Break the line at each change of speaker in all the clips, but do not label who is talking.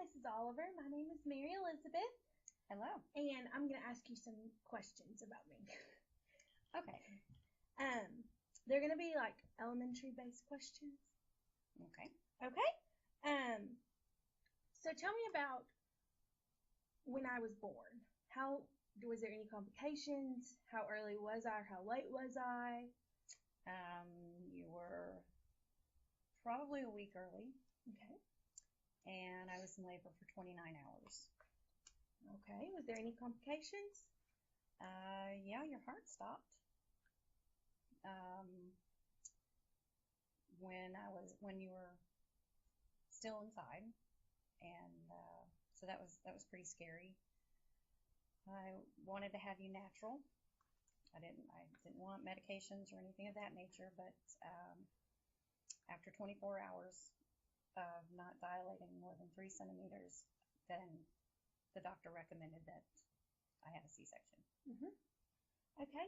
Mrs. Oliver. My name is Mary Elizabeth.
Hello.
And I'm going to ask you some questions about me.
Okay.
They're going to be like elementary-based questions.
Okay.
Okay? So tell me about when I was born. Was there any complications? How early was I or how late was I?
You were probably a week early.
Okay.
And I was in labor for 29 hours.
Okay. Was there any complications?
Yeah, your heart stopped. When you were still inside, and so that was pretty scary. I wanted to have you natural. I didn't want medications or anything of that nature, but after 24 hours of not dilating more than 3 centimeters, then the doctor recommended that I have a C-section.
Mm-hmm. Okay.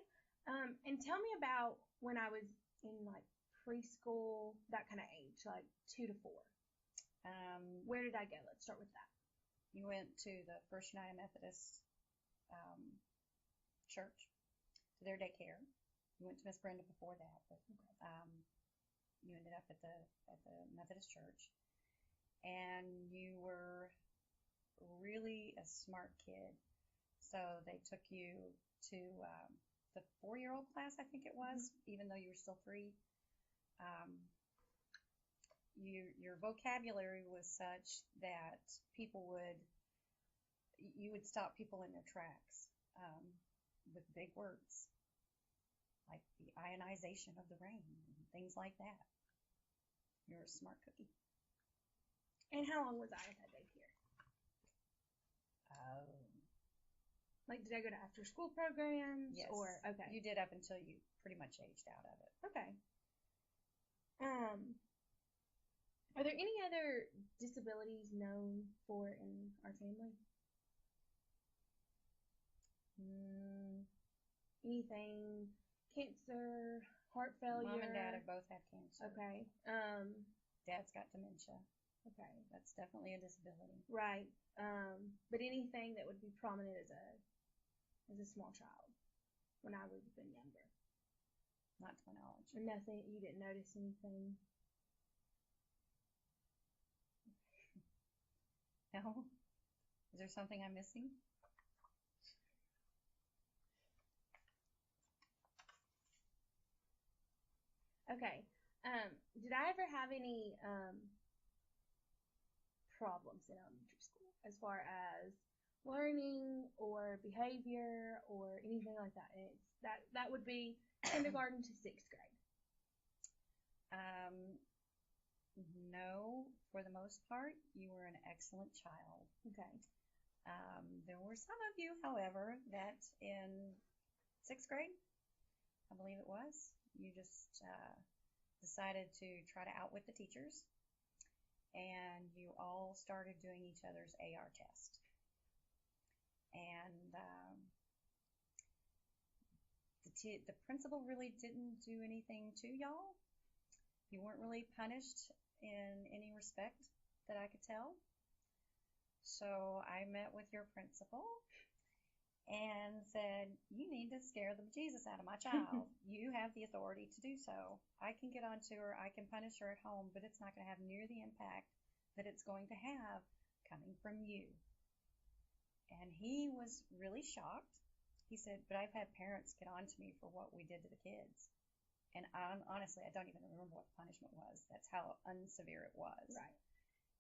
And tell me about when I was in like preschool, that kind of age, like 2 to 4. Where did I go? Let's start with that.
You went to the First United Methodist Church, to their daycare. You went to Miss Brenda before that, but you ended up at the Methodist Church, and you were really a smart kid. So they took you to the 4-year-old class, I think it was, even though you were still 3. Your vocabulary was such that you would stop people in their tracks with big words, like the ionization of the rain and things like that. You're a smart cookie.
And how long was I at that daycare? Like, did I go to after school programs?
Yes.
Or okay.
You did up until you pretty much aged out of it.
Okay. Are there any other disabilities known for in our family? Anything? Cancer, heart failure?
Mom and Dad have both had cancer.
Okay.
Dad's got dementia.
Okay.
That's definitely a disability.
Right. But anything that would be prominent as a small child when I would have been younger?
Not to my knowledge.
Nothing. You didn't notice anything?
No? Is there something I'm missing?
Okay. Did I ever have any problems in elementary school as far as learning or behavior or anything like that? And that would be kindergarten to 6th grade.
No, for the most part, you were an excellent child.
Okay.
There were some of you, however, that in 6th grade, I believe it was, you just decided to try to outwit the teachers, and you all started doing each other's AR test. And the principal really didn't do anything to y'all. You weren't really punished in any respect that I could tell. So I met with your principal and said, you need to scare the bejesus out of my child. You have the authority to do so. I can get onto her, I can punish her at home, but it's not going to have near the impact that it's going to have coming from you. And he was really shocked. He said, but I've had parents get on to me for what we did to the kids. And honestly, I don't even remember what the punishment was. That's how unsevere it was.
Right.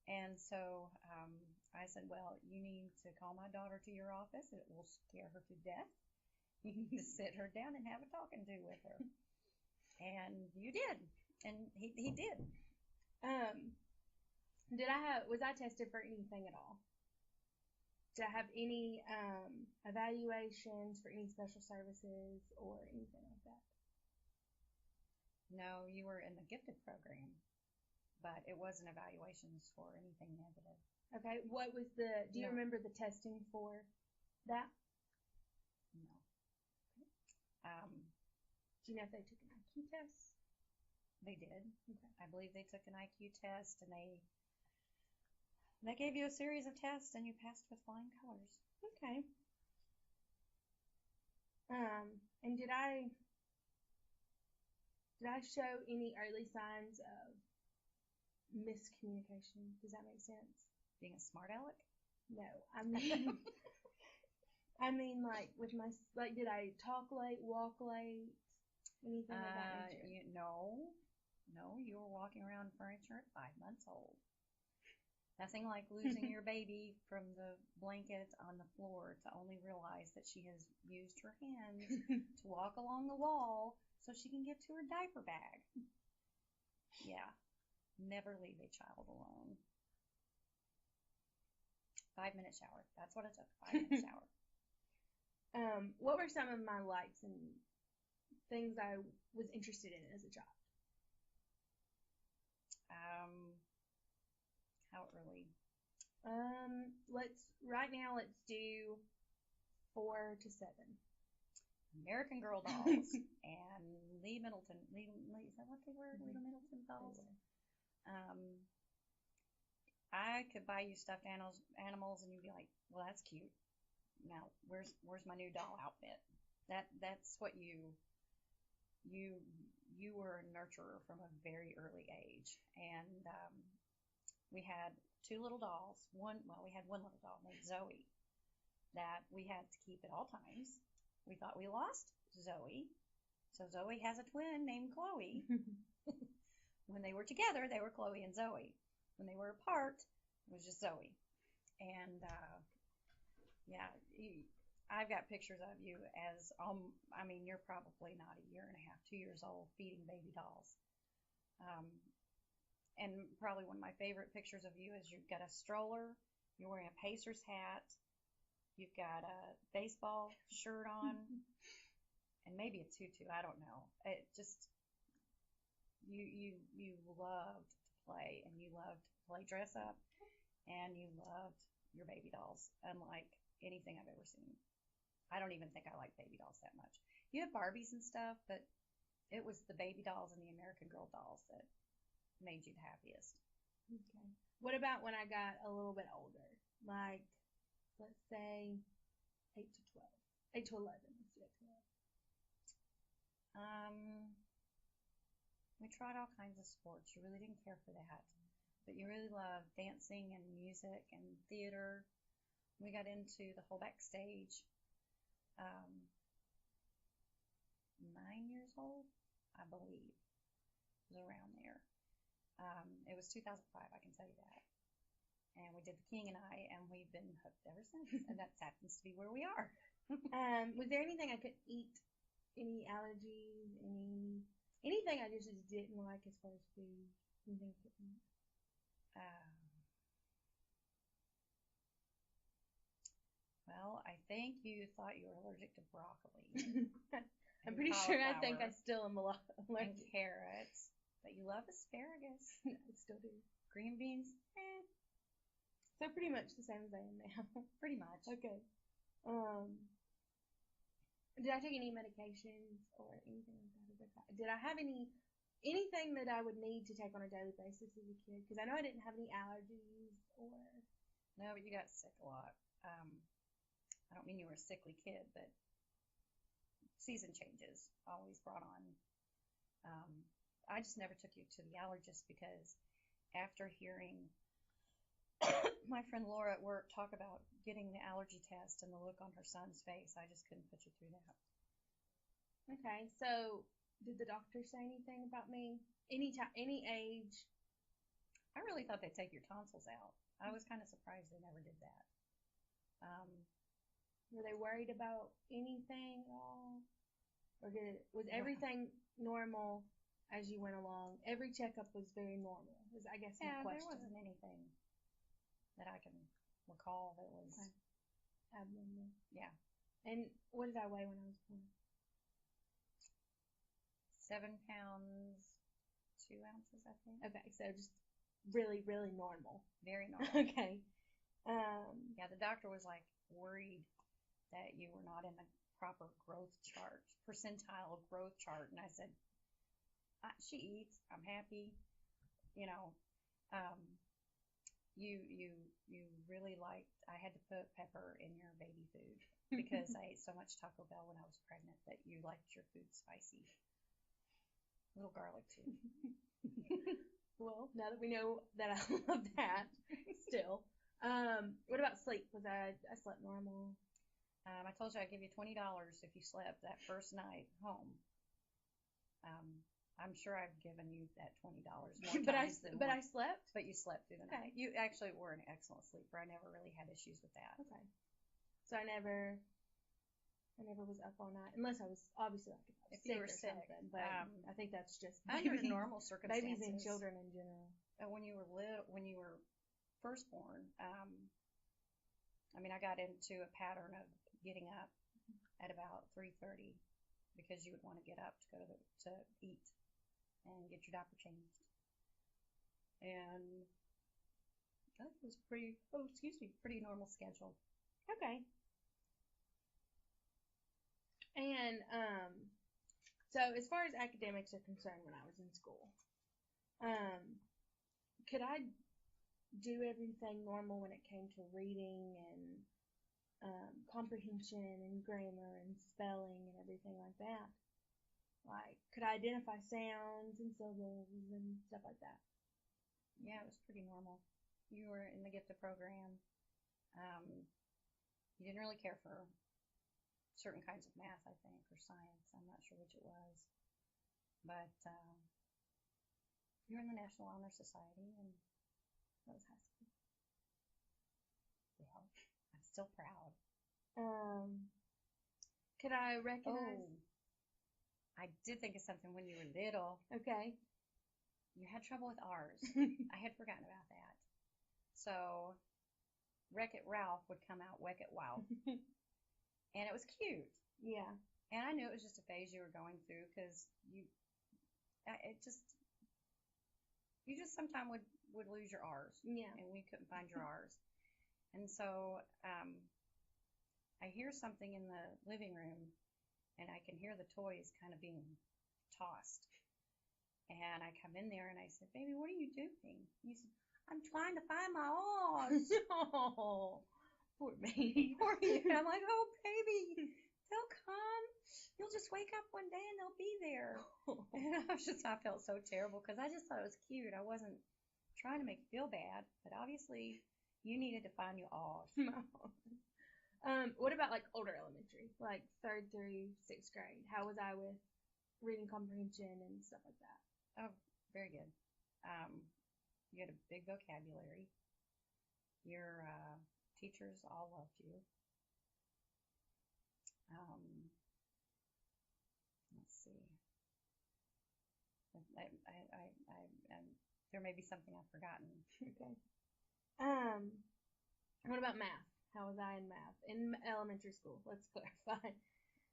And so I said, well, you need to call my daughter to your office. It will scare her to death. You need to sit her down and have a talking to with her. And you did. And he did.
Was I tested for anything at all? Did I have any evaluations for any special services or anything like that?
No, you were in the gifted program, but it wasn't evaluations for anything negative.
Okay, do you remember the testing for that?
No.
Okay. Do you know if they took an IQ test?
They did.
Okay.
I believe they took an IQ test, and they They gave you a series of tests and you passed with flying colors.
Okay. And did I show any early signs of miscommunication? Does that make sense?
Being a smart aleck?
No, I mean, I mean, like with my, like, did I talk late, walk late, anything of that nature?
No, you were walking around furniture at 5 months old. Nothing like losing your baby from the blanket on the floor to only realize that she has used her hands to walk along the wall so she can get to her diaper bag. Yeah, never leave a child alone. 5-minute shower. That's what it took. 5-minute shower.
What were some of my likes and things I was interested in as a child?
How early?
Let's do 4 to 7.
American Girl dolls and Lee Middleton. Lee, is that what they were?
Mm-hmm.
Lee Middleton dolls. I could buy you stuffed animals, and you'd be like, "Well, that's cute. Now, where's my new doll outfit?" That's what you were a nurturer from a very early age, and we had 2 little dolls. We had one little doll named Zoe that we had to keep at all times. We thought we lost Zoe, so Zoe has a twin named Chloe. When they were together, they were Chloe and Zoe. When they were apart, it was just Zoe. And yeah, I've got pictures of you as I mean, you're probably not a year and a half, 2 years old, feeding baby dolls. And probably one of my favorite pictures of you is you've got a stroller, you're wearing a Pacers hat, you've got a baseball shirt on, and maybe a tutu, I don't know. It just, you loved to play, and you loved to play dress up, and you loved your baby dolls, unlike anything I've ever seen. I don't even think I like baby dolls that much. You have Barbies and stuff, but it was the baby dolls and the American Girl dolls that made you the happiest.
Okay. What about when I got a little bit older? Like, let's say 8 to 12. 8 to 11. Let's do 8 to 11.
We tried all kinds of sports. You really didn't care for that. But you really loved dancing and music and theater. We got into the whole backstage. 9 years old, I believe. It was around there. It was 2005, I can tell you that. And we did The King and I, and we've been hooked ever since. And that happens to be where we are.
Was there anything I could eat? Any allergies? Anything I just didn't like as far as food? Anything I couldn't eat?
Well, I think you thought you were allergic to broccoli.
I'm pretty sure I think I still am allergic.
And carrots. But you love asparagus.
I still do.
Green beans?
So pretty much the same as I am now.
Pretty much.
Okay. Did I take any medications or anything like that? Did I have anything that I would need to take on a daily basis as a kid? Because I know I didn't have any allergies or...
No, but you got sick a lot. I don't mean you were a sickly kid, but season changes always brought on. I just never took you to the allergist because after hearing my friend Laura at work talk about getting the allergy test and the look on her son's face, I just couldn't put you through that.
Okay, so did the doctor say anything about me? Any age?
I really thought they'd take your tonsils out. I was kind of surprised they never did that.
Were they worried about anything at all? Or was everything normal as you went along? Every checkup was very normal, is I guess my question.
There wasn't anything that I can recall that was
abnormal.
Yeah.
And what did I weigh when I was born?
7 pounds, 2 ounces, I think.
Okay, so just really, really normal.
Very normal.
Okay.
Yeah, the doctor was like worried that you were not in the proper growth chart, percentile growth chart, and I said, she eats, I'm happy, you really liked. I had to put pepper in your baby food because I ate so much Taco Bell when I was pregnant that you liked your food spicy. A little garlic too.
Well, now that we know that I love that, still. What about sleep? I slept normal?
I told you I'd give you $20 if you slept that first night home. I'm sure I've given you that $20 more times than
I slept.
But you slept through the night. You actually were an excellent sleeper. I never really had issues with that.
Okay. So I never was up all night unless I was obviously like
if you were sick.
Something. But I think that's just
under normal circumstances.
Babies and children in general.
When you were first born, I mean, I got into a pattern of getting up at about 3:30 because you would want to get up to go to eat and get your diaper changed. And that was pretty normal schedule.
Okay. And so as far as academics are concerned when I was in school, could I do everything normal when it came to reading and comprehension and grammar and spelling and everything like that? Like, could I identify sounds and syllables and stuff like that?
Yeah, it was pretty normal. You were in the gifted program. You didn't really care for certain kinds of math, I think, or science. I'm not sure which it was. But you're in the National Honor Society, and that was high school. Well, I'm still proud.
Could I recognize?
Oh, I did think of something when you were little.
Okay.
You had trouble with R's. I had forgotten about that. So, Wreck-It Ralph would come out Wreck-It Wow. And it was cute.
Yeah.
And I knew it was just a phase you were going through because you just sometimes would lose your R's.
Yeah.
And we couldn't find your R's. And so, I hear something in the living room, and I can hear the toys kind of being tossed. And I come in there and I said, "Baby, what are you doing?" He said, "I'm trying to find my R's."
Oh, poor baby.
Poor you. And I'm like, "Oh, baby, they'll come. You'll just wake up one day and they'll be there." And I felt so terrible because I just thought it was cute. I wasn't trying to make you feel bad, but obviously you needed to find your R's.
What about like older elementary, like 3rd through 6th grade? How was I with reading comprehension and stuff like that?
Oh, very good. You had a big vocabulary. Your teachers all loved you. Let's see. There may be something I've forgotten.
Okay. What about math? How was I in math? In elementary school, let's clarify.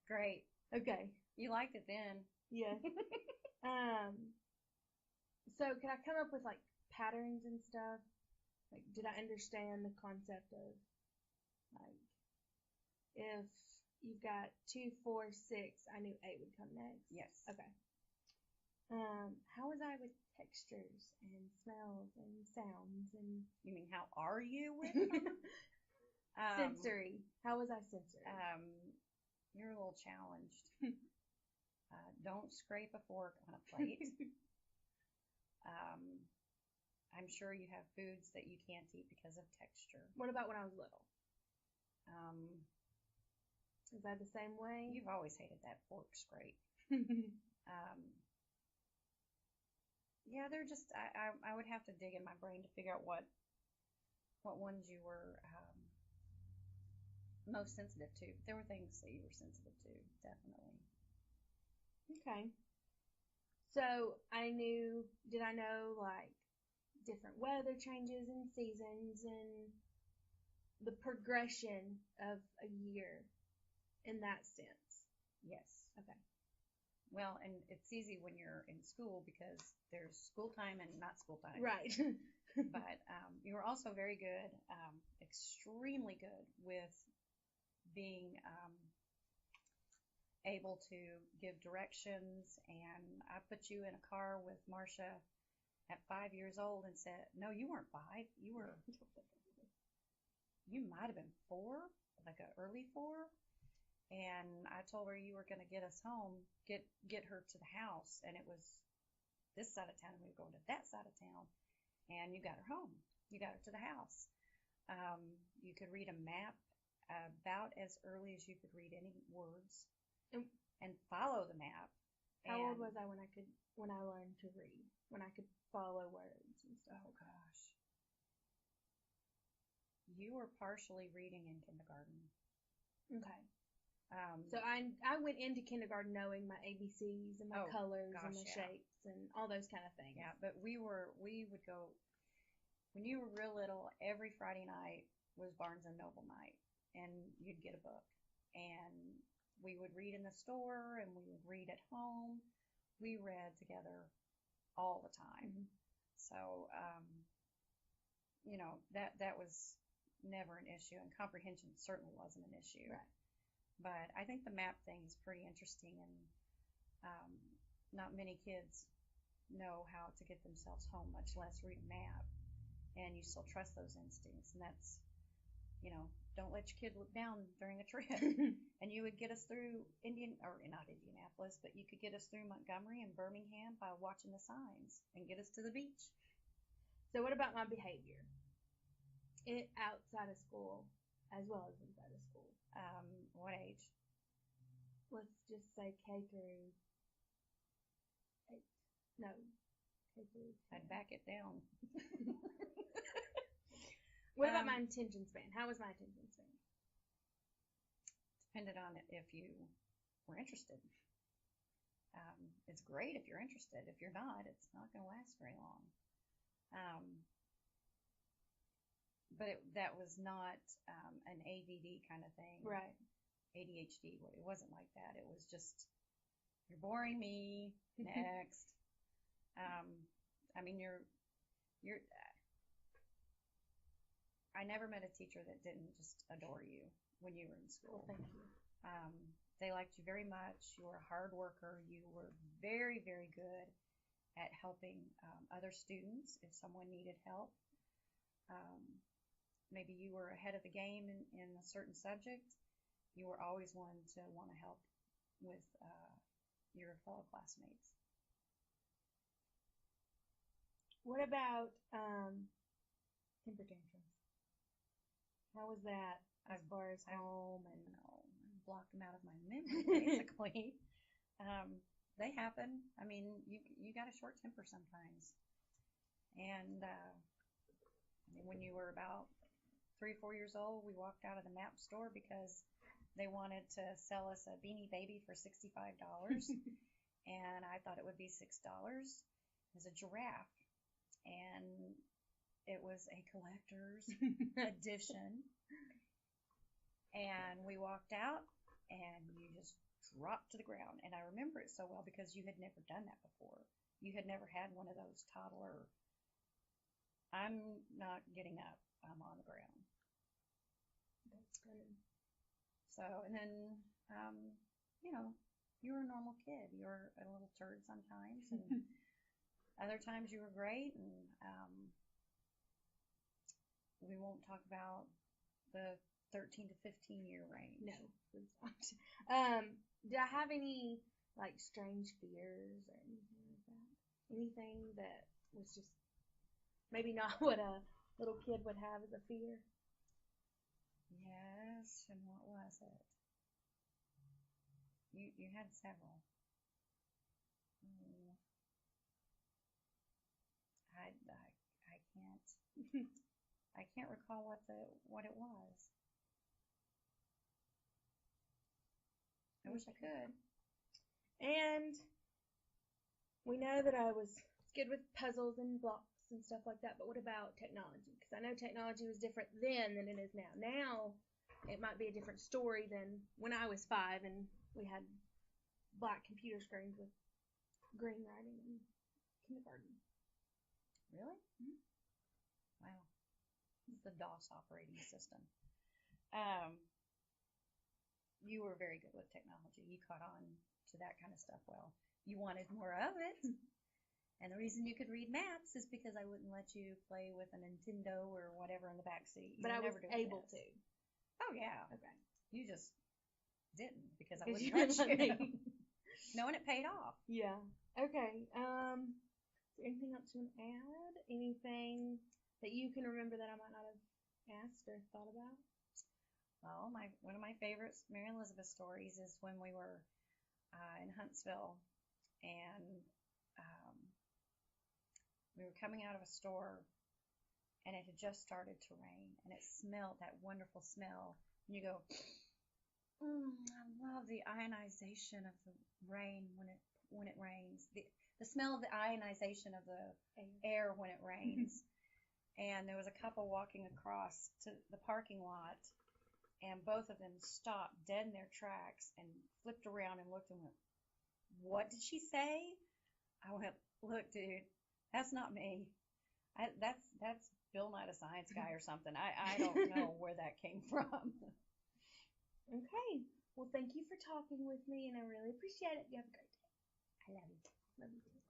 Great.
Okay.
You liked it then.
Yeah. So could I come up with like patterns and stuff? Like, did I understand the concept of like if you've got 2, 4, 6, I knew 8 would come next.
Yes.
Okay. How was I with textures and smells and sounds and?
You mean how are you with them?
Sensory. How was I sensory?
You're a little challenged. Don't scrape a fork on a plate. I'm sure you have foods that you can't eat because of texture.
What about when I was little? Is that the same way?
You've always hated that fork scrape. Yeah, they're just, I would have to dig in my brain to figure out what ones you were most sensitive to. There were things that you were sensitive to, definitely.
Okay. So did I know like different weather changes and seasons and the progression of a year in that sense?
Yes.
Okay.
Well, and it's easy when you're in school because there's school time and not school time.
Right.
But you were also very good, extremely good with being able to give directions. And I put you in a car with Marcia at 5 years old and said, no, you weren't 5. You might have been 4, like an early 4. And I told her you were going to get us home, get her to the house. And it was this side of town, and we were going to that side of town. And you got her home. You got her to the house. You could read a map about as early as you could read any words and follow the map.
How old was I when I learned to read? When I could follow words and stuff?
Oh, gosh. You were partially reading in kindergarten.
Okay. So I went into kindergarten knowing my ABCs and my colors and my shapes and all those kind of things.
Yeah, but we would go, when you were real little, every Friday night was Barnes and Noble night, and you'd get a book, and we would read in the store, and we would read at home. We read together all the time. Mm-hmm. So, that was never an issue, and comprehension certainly wasn't an issue.
Right.
But I think the map thing is pretty interesting, and not many kids know how to get themselves home, much less read a map. And you still trust those instincts, and that's, don't let your kid look down during a trip. And you would get us through not Indianapolis, but you could get us through Montgomery and Birmingham by watching the signs and get us to the beach.
So what about my behavior? Outside of school as well as inside of school.
What age?
Let's just say K through 8. No, K through 10.
I'd back it down.
What about my attention span? How was my attention span?
Depended on if you were interested. It's great if you're interested. If you're not, it's not going to last very long. But that was not an ADD kind of thing.
Right.
ADHD. It wasn't like that. It was just, you're boring me. Next. I never met a teacher that didn't just adore you when you were in school.
Well, thank you.
They liked you very much. You were a hard worker. You were very, very good at helping other students if someone needed help. Maybe you were ahead of the game in a certain subject. You were always one to want to help with your fellow classmates.
What about temper tantrums? How was that as far as home? And
I blocked them out of my memory, basically. They happen. I mean, you got a short temper sometimes. And when you were about 3 or 4 years old, we walked out of the map store because they wanted to sell us a Beanie Baby for $65. And I thought it would be $6. It was a giraffe. And it was a collector's edition. And we walked out, and you just dropped to the ground. And I remember it so well because you had never done that before. You had never had one of those toddler, I'm not getting up, I'm on the ground.
That's good.
So, and then, you were a normal kid. You were a little turd sometimes, and other times you were great. And we won't talk about the 13 to 15 year range.
No, please don't. Did I have any strange fears or anything like that? Anything that was just maybe not what a little kid would have as a fear?
Yes, and what was it? You had several. I can't recall what it was. I wish I could.
And we know that I was good with puzzles and blocks and stuff like that, but what about technology? Because I know technology was different then than it is now. Now, it might be a different story than when I was 5 and we had black computer screens with green writing in kindergarten.
Really? Mm-hmm. Wow. It's the DOS operating system. You were very good with technology. You caught on to that kind of stuff well. You wanted more of it. And the reason you could read maps is because I wouldn't let you play with a Nintendo or whatever in the back seat.
But I was able to.
Oh, yeah.
Okay.
You just didn't because I
Because
wouldn't
you
let
wouldn't let
you. No, and it paid off.
Yeah. Okay. Is there anything else you want to add? Anything that you can remember that I might not have asked or thought about?
Well, one of my favorite Mary Elizabeth stories is when we were in Huntsville, and we were coming out of a store, and it had just started to rain, and it smelled that wonderful smell. And you go, I love the ionization of the rain when it rains. The smell of the ionization of the air when it rains. And there was a couple walking across to the parking lot, and both of them stopped dead in their tracks and flipped around and looked and went, "What did she say?" I went, "Look, dude, that's not me. That's Bill Nye the Science Guy or something. I don't know where that came from."
Okay. Well, thank you for talking with me, and I really appreciate it. You have a great day.
I love you.
Love you too.